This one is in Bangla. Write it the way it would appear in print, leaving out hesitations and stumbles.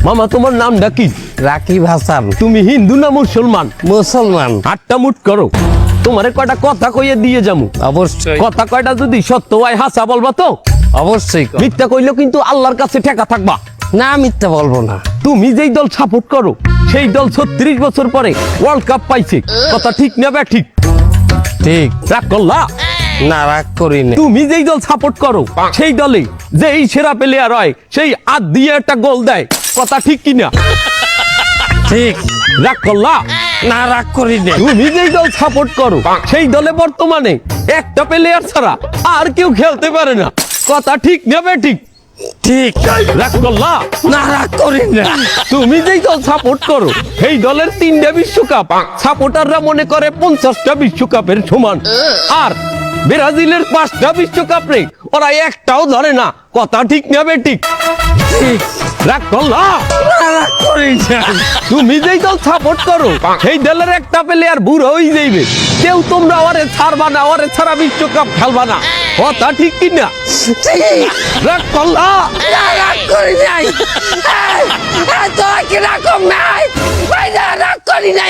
মামা তোমার নামটা কি? রাকিব হাসান। তুমি হিন্দু না মুসলমান? মুসলমান। আটটা মুট করো, তোমারে কয়টা কথা কইয়ে দিয়ে যামু। অবশ্যই কথা কয়টা যদি সত্য হয় হাসা বলবা তো? অবশ্যই। মিথ্যা কইলেও কিন্তু আল্লাহর কাছে ঠেকা থাকবা। না মিথ্যা বলবো না। তুমি যেই দল সাপোর্ট করো সেই দল 36 বছর পরে ওয়ার্ল্ড কাপ পাইছে, কথা ঠিক না বে ঠিক? ঠিক। রাগ করলা? না রাগ করি না। তুমি যেই দল সাপোর্ট করো সেই দলে যেই সেরা প্লেয়ার হয় সেই আদ দিয়ে একটা গোল দেয়, কথা ঠিক কিনা? ঠিক। রাগ করলা? না রাগ করি না। তুমি যেই দল সাপোর্ট করো সেই দলে বর্তমানে একটা প্লেয়ার ছাড়া আর কেউ খেলতে পারে না, কথা ঠিক না বে ঠিক? ঠিক। রাগ করলা? না রাগ করি না। তুমি যেই দল সাপোর্ট করো সেই দলের 3টা বিশ্বকাপ সাপোর্টাররা মনে করে 50টা বিশ্বকাপের সমান, আর ব্রাজিলের 5টা বিশ্বকাপ রে ওরা একটাও ধরে না, কথা ঠিক না বে ঠিক? ঠিক। রাগ করলা? না রাগ করি না। তুমি যেই দল সাপোর্ট করো সেই দলের একটা প্লেয়ার বুড়ো হয়ে যাইবে, কেউ তোমরা ওরে ছাড়বা না, ওরে ছাড়া বিশ্বকাপ খেলবা না, কথা ঠিক কিনা? ঠিক। রাগ করলা? না রাগ করি নাই। তোরা কি রাগ নাই? ভাই না রাগ করি নাই।